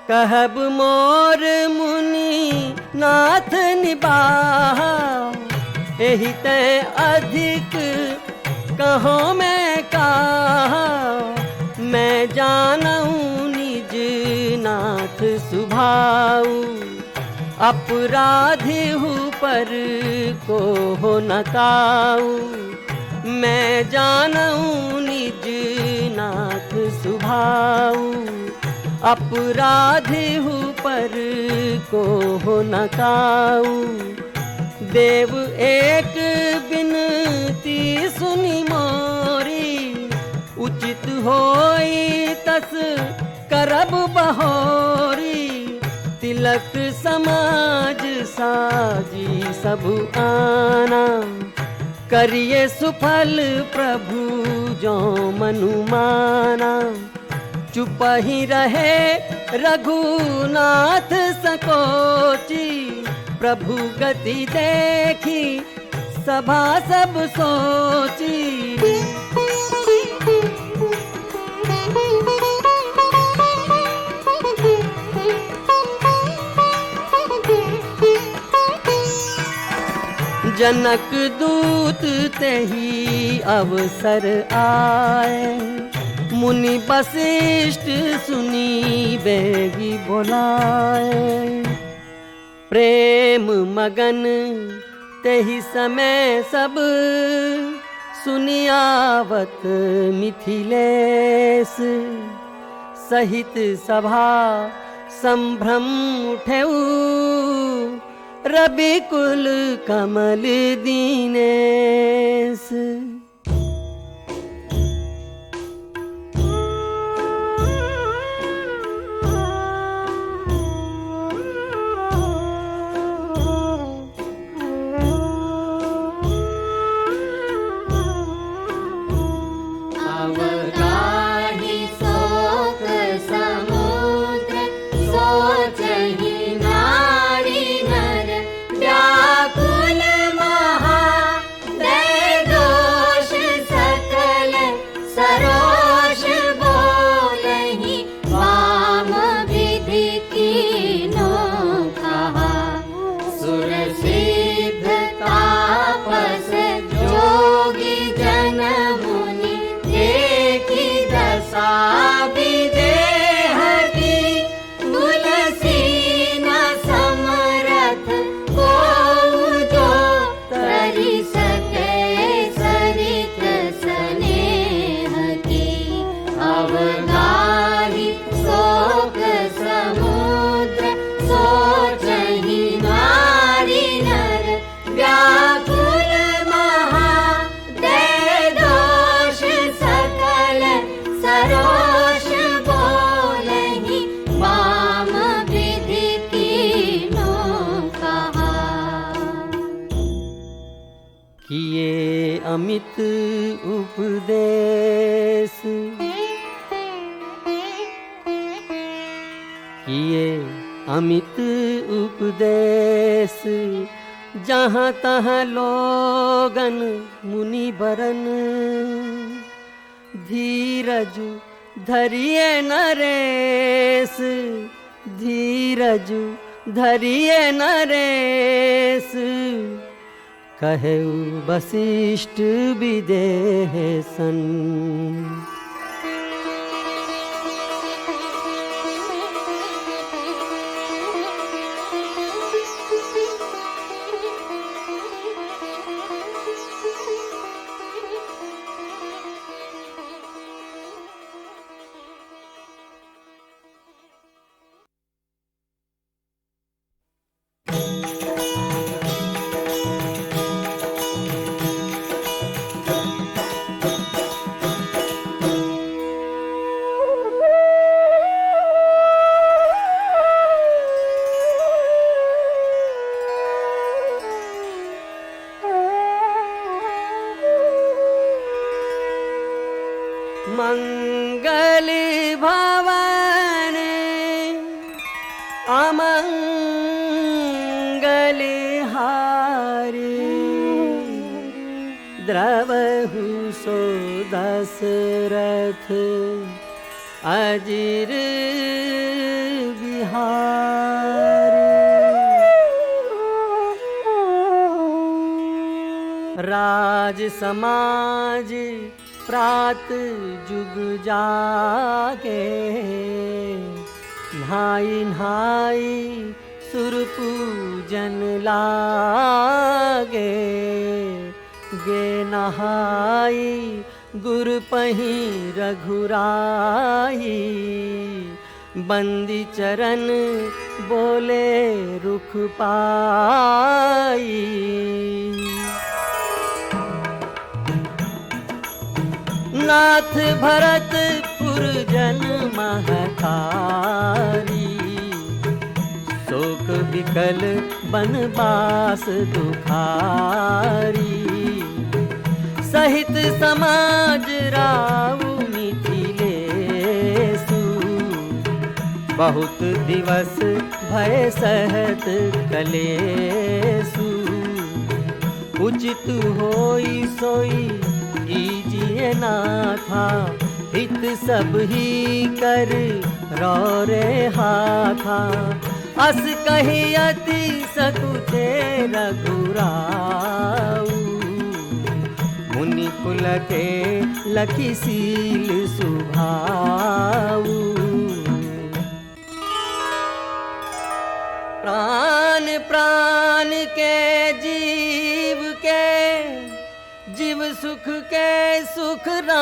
कहब मोर मुनि नाथ निबाह, एहि तै अधिक कहो मैं कहा। मैं जानऊं निज नाथ सुभाऊ, अपराधी हूँ पर को हो न काऊ। मैं जानऊं निज नाथ सुभाऊ, अपराधी हूँ पर को हो न काऊ। देव एक बिनती सुनी मोरी, उचित होई तस करब बहोरी। तिलक समाज साजी सब आना, करिए सुफल प्रभु जो मनु माना। चुप ही रहे रघुनाथ सकोची, प्रभु गति देखी सभा सब सोची। जनक दूत तेहि अवसर आए, मुनि वशिष्ठ सुनी बेगी बोलाए। प्रेम मगन तेहि समय सब, सुनियावत मिथिलेश। सहित सभा संभ्रम उठेऊ, रवि कुल कमल दीनेश। किए अमित उपदेश, अमित उपदेश जहाँ तहाँ लोगन मुनि बरन धीरज धरिए नरेश धीरज धरिए नरेश कहु वशिष्ठ विदेहसन। मंगल भवन अमंगल हारी द्रवहु सो दशरथ अजिर बिहारी। राज समाज प्रात जुग जागे नहाई नहाई सुर पूजन लागे गे नहाई गुर पही रघुराई बंदी चरण बोले रुख पाई। नाथ भरत पुरजन महतारी शोक विकल बनवास दुखारी सहित समाज राउ मिथिलेसु बहुत दिवस भय सहत कलेसु उचित होई सोई कीजिए नाथा हित सब ही कर रौरे हाथा अस कही अति सकुचे रघुराऊ मुनि कुल के लखी सील सुभाऊ। प्राण प्राण के जीव सुख के सुख राम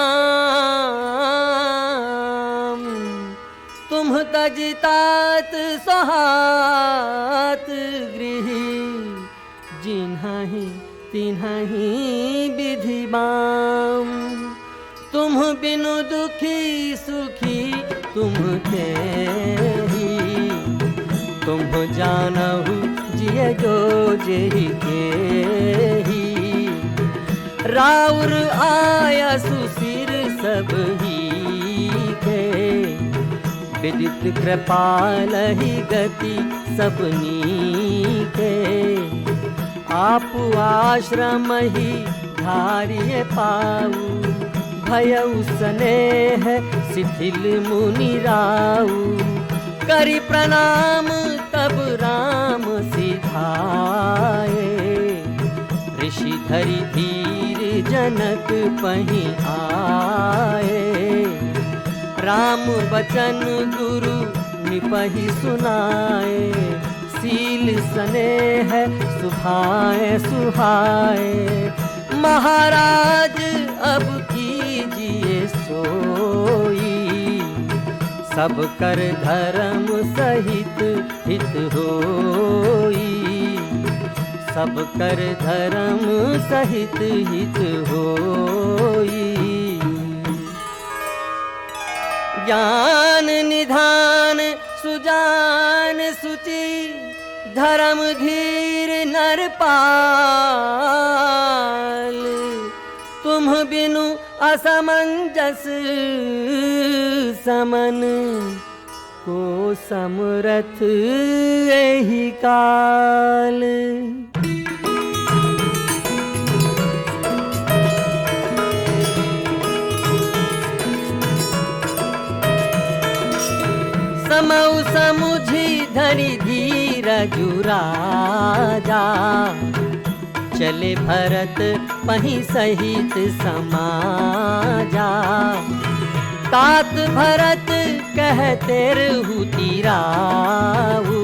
तुम तजतात सोहात गृह जिन्हि तिन्हि विधि बाम तुम बिनु दुखी सुखी तुम ते ही तुम जानहु जिय जो जेहि के ही राउर आया सुसिर सब ही के विदित कृपाल ही गति सबनी के आप आश्रम ही धारिये पाऊ भयउ स्नेह शिथिल मुनि राऊ करि प्रणाम तब राम सिधाए ऋषि धरि धीर जनक पही आए राम बचन गुरु निपहि सुनाए सील स्नेह सुभाए सुहाए महाराज अब कीजिए सोई सब कर धर्म सहित हित होई सब कर धर्म सहित हित होई ज्ञान निधान सुजान सुचि धर्म धीर नरपाल तुम बिनु असमंजस समन को समरथ एहि काल। समऊ समुझी धरि धीरजु राजा, चले भरत पहि सहित समाजा। तात भरत कहते रहु तीराऊ,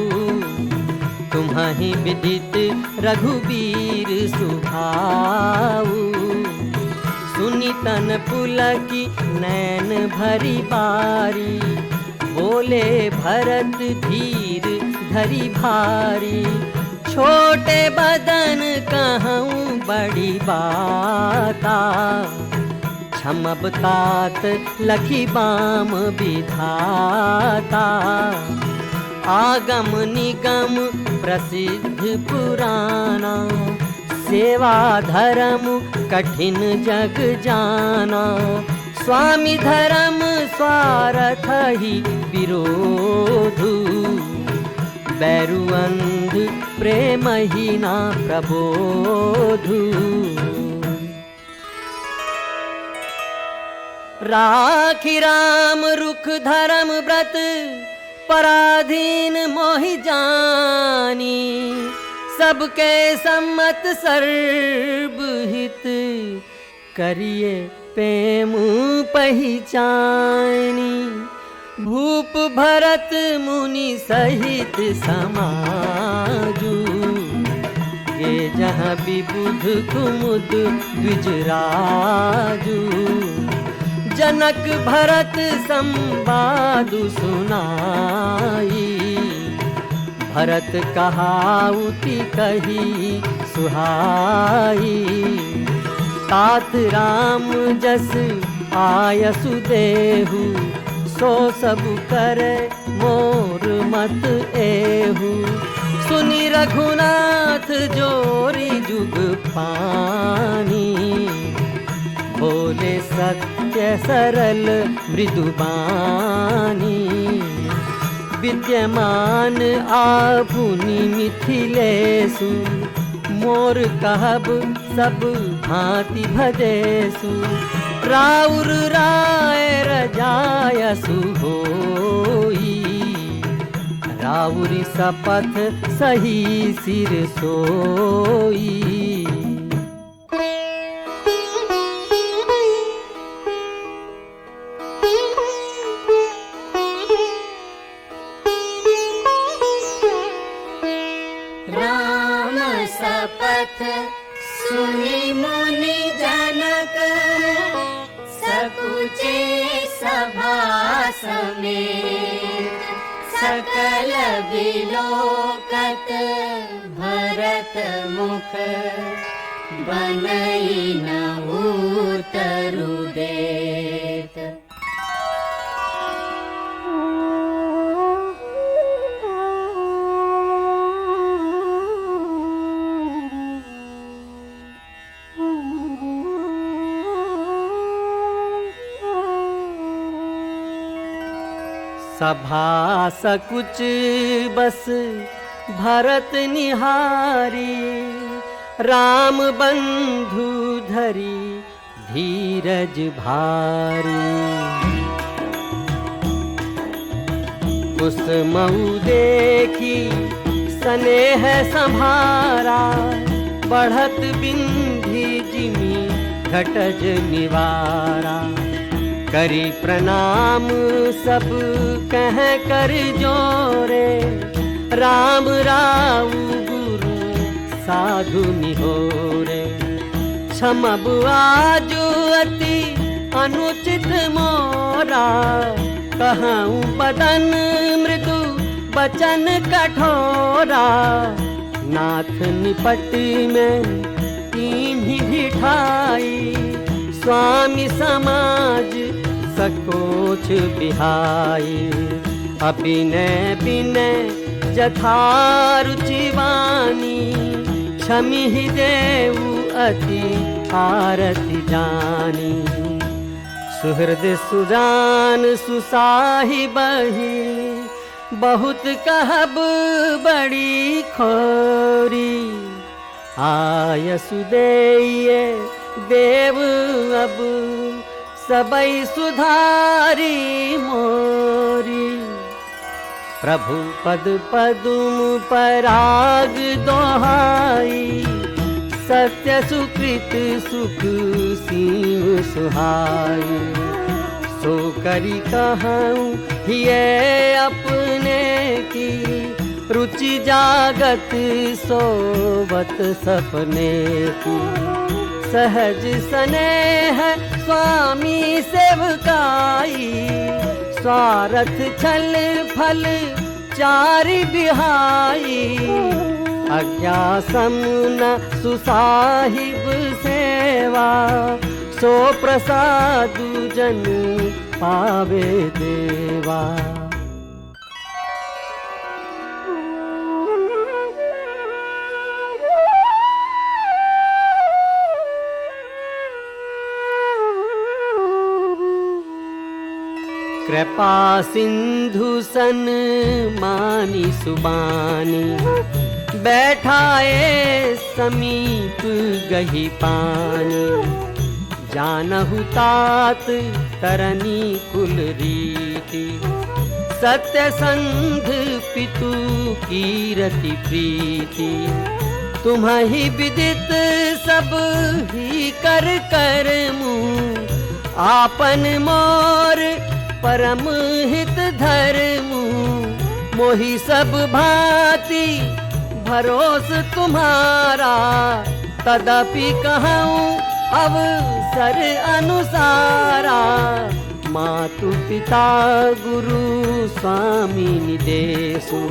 तुम्हि विदित रघुबीर सुभाऊ। सुनि तन पुलकी नैन भरी बारी, बोले भरत धीर धरि भारी। छोटे बदन कहूँ बड़ी बाता, क्षमब तात लखी बाम विधाता। आगम निगम प्रसिद्ध पुराना, सेवा धर्म कठिन जग जाना। स्वामी धर्म स्वार्थ ही विरोधु, बैरु अंध प्रेम ही ना प्रबोधु। राखी राम रुख धर्म व्रत, पराधीन मोहि जानी। सबके सम्मत सर्वहित, करिए प्रेम पहचानी। भूप भरत मुनि सहित समाजू, ये जहाँ विबुध कुमुद द्विजराजू। जनक भरत संवादु सुनाई, भरत कहाउति कही सुहाई। तात राम जस आयसु देहु, सो सब करे मोर मत एहु। सुनि रघुनाथ जोरी जुग पानी, बोले सत्य सरल मृदुबानी। विद्यमान आपुनि मिथिलेषु, मोर कहब सब भांति भजेसु। राउर राय रजायसु होई, राउरी शपथ सही सिर सोई। राम शपथ सुनि मुनि जनक, सकुचे सभा समेत। सकल बिलोकत भरत मुख, बनई न उतरु देत। सभा सकुच बस भरत निहारी, राम बंधु धरी धीरज भारी। कुसमऊ देखी स्नेह संभारा, बढ़त बिंधी जिमी घटज निवारा। करी प्रणाम सब कह कर जोरे, राम राव गुरु साधु निहोरे। क्षमब आजु अति अनुचित मोरा, कहूँ बदन मृदु बचन कठोरा। नाथ निपट में कीन्ही ढिठाई, स्वामी समाज सकोच बिहाई। अभिनय विनय जथारुचि वाणी, क्षमि देऊ अति आरति जानी। सुहृद सुजान सुसाहि बही, बहुत कहब बड़ी खोरी, आयसु देइए देव अब सबई सुधारी मोरी। प्रभु पद पदुम पराग दोहाई, सत्य सुकृत सुख सीम सुहाई। सो करी कहूँ ये अपने की, रुचि जागत सोवत सपने की। सहज स्नेह स्वामी सेवकाई, स्वार्थ छल फल चारि बिहाई। अज्ञा समन सुसाहिब सेवा, सो प्रसाद जन पावे देवा। कृपा सिंधु सन मानी सुबानी, बैठाए समीप गही पानी। जानहु तात तरनी कुल रीति, सत्य संध पितु कीरति प्रीति। तुम्हि विदित सब ही कर मुँह, आपन मोर परम हित धर्मु। मोहि सब भांति भरोस तुम्हारा, तदपि कहूँ अवसर अनुसारा। मातु पिता गुरु स्वामी निदेशु,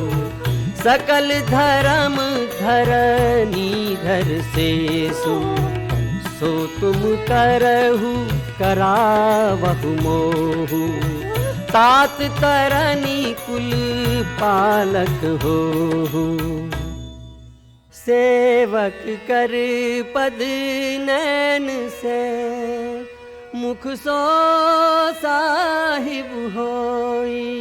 सकल धर्म धरनी धर सेसु। सो तुम करहु करावहु मोहु, तात तरनी कुल पालक होहु। सेवक कर पद नैन से, मुख सो साहिब होई।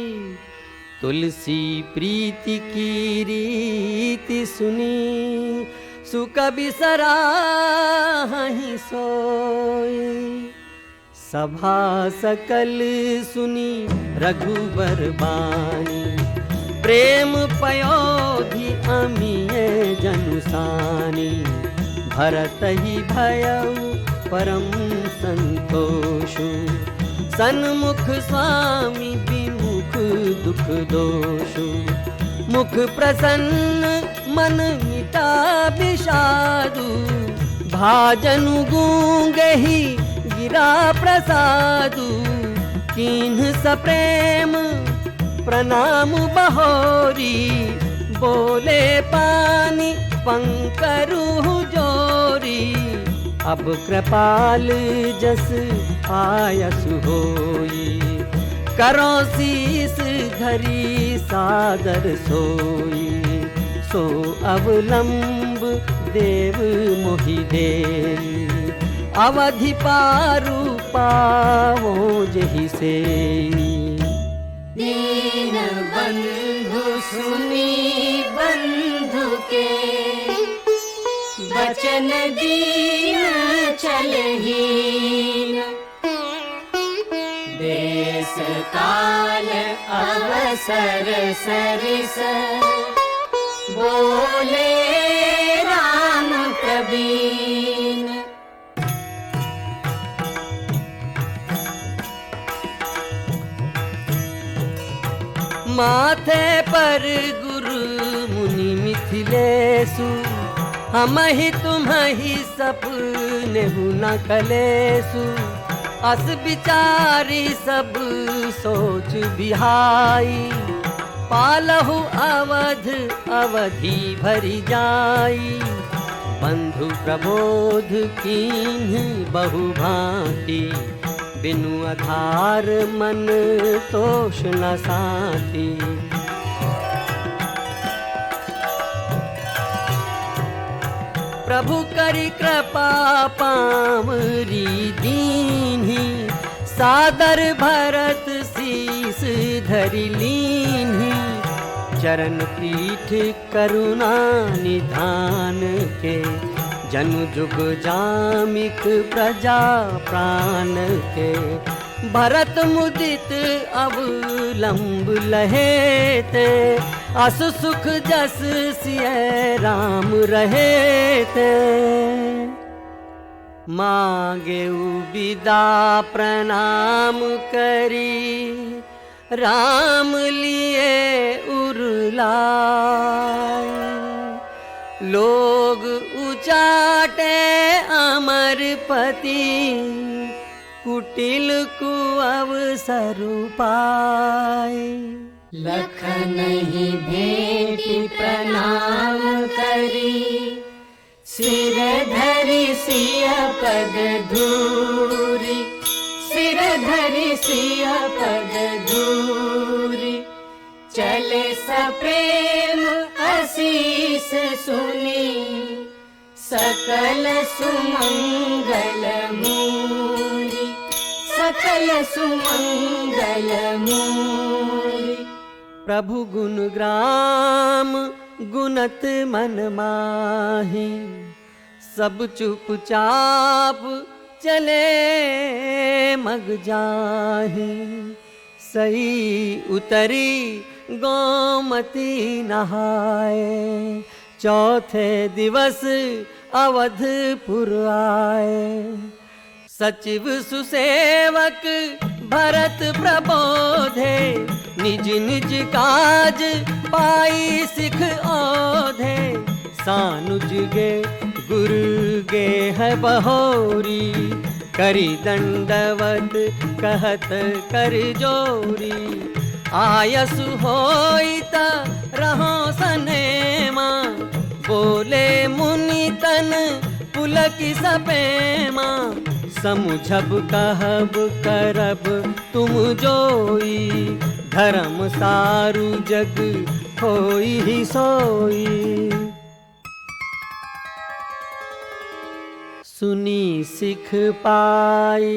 तुलसी प्रीति की रीति सुनी, सुकबि सराहि सोई। सभा सकल सुनी रघुबर बानी, प्रेम पयोधि अमिये जनुसानी। भरत ही भयउ परम संतोषु, सन्मुख स्वामी विमुख दुख दोषु। मुख प्रसन्न मन मिटा विषादु, भाजनु गूंगहि गिरा प्रसादु। कीन्ह सप्रेम प्रणाम बहोरी, बोले पानी पंकरु जोरी। अब कृपाल जस आयसु होई, करो शीस धरी सादर सोई। सो अवलंब देव मोहि देई, अवधि पारु पावो जहि सेई। दीन बंधु सुनी बंधु के, बचन दीन चलहीन। देश काल अवसर सरिस, बोले राम प्रवीण। माथे पर गुरु मुनि मिथिलेशु, हमहि तुम्हि सपने न कलेसु। अस विचारी सब सोच बिहाई, पालहु अवध अवधि भरि जाई। बंधु प्रबोध कीन्ह बहु भांति, बिनु आधार मन तोष न साथी। प्रभु करि कृपा पावरी दीन्ही, सादर भरत शीस धरि लीन्ही। चरण पीठ करुणा निधान के, जनु जुग जामिक प्रजा प्राण के। भरत मुदित अवलंब लहे ते, असु सुख जस सिय राम रहे ते। मांगे विदा प्रणाम करी, राम लिए उरलाए। लोग उचाटे अमरपति, कुटिल को अवसर पाए। लखन ही भेटी प्रणाम करी, सिर धरि सिय पद धूरी, सिर धरि सिय पद धूरी। चले सप्रेम आशीष सुनी, सकल सुमंगल मूरी, सकल सुमंगल मूरी। प्रभु गुण ग्राम गुणत मन माही, सब चुपचाप चले मग जाही। सही उतरी गोमती नहाए, चौथे दिवस अवधपुर आए। सचिव सुसेवक भरत प्रबोधे, निज निज काज पाई सिख ओधे। सानुज गे गुरु गे है बहोरी, करी दंडवत कहत कर जोरी। आयसु होइत रहो सनेमा, बोले मुनि तन पुलक सपेमा। समुझब कहब करब तुम जोई, धर्म सारु जग होई ही सोई। सुनी सिख पाई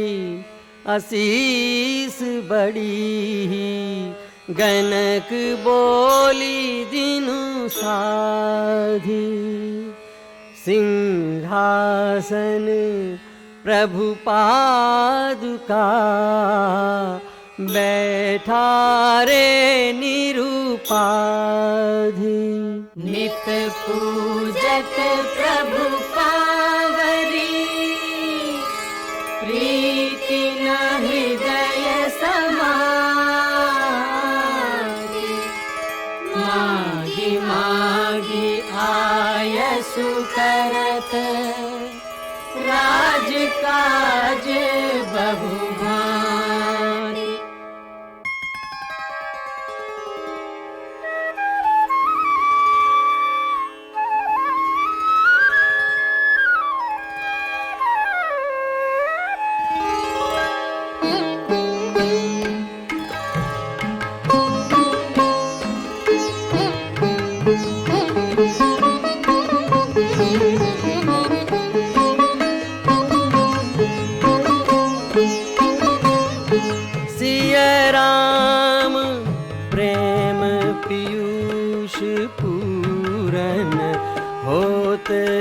आशीष बड़ी, गनक बोली दिनु साधी। सिंहासन प्रभु पादुका, बैठा रे निरुपाधि। नित पूजत प्रभु पावरी, प्रीति न हृदय समारी। मागी मागी आयसु करत, राज काज बहु भारी।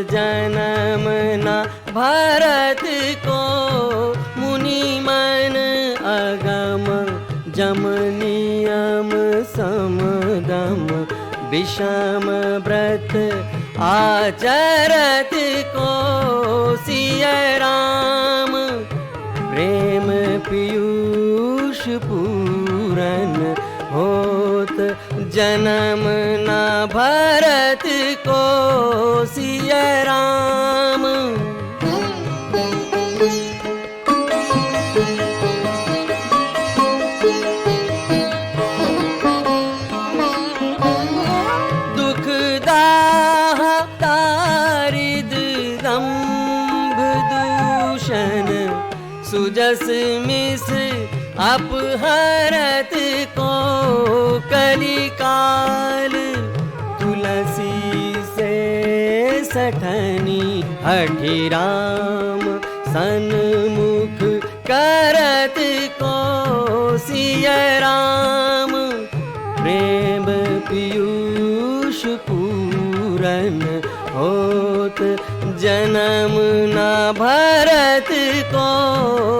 जन्म न भरत को, मुनि मन अगम जम नियम समदम। विषम व्रत आचरत को, सिय राम प्रेम पीयूष पूरन होत। जन्म न भरत को, सिय राम। दुख दाह तारिद दंभ दूषण, सुजस मिस अपहरत को। कलिकाल तुलसी से सठनी, हठि राम सन्मुख करत को। सिय राम प्रेम पीयूष जन्म ना भरत को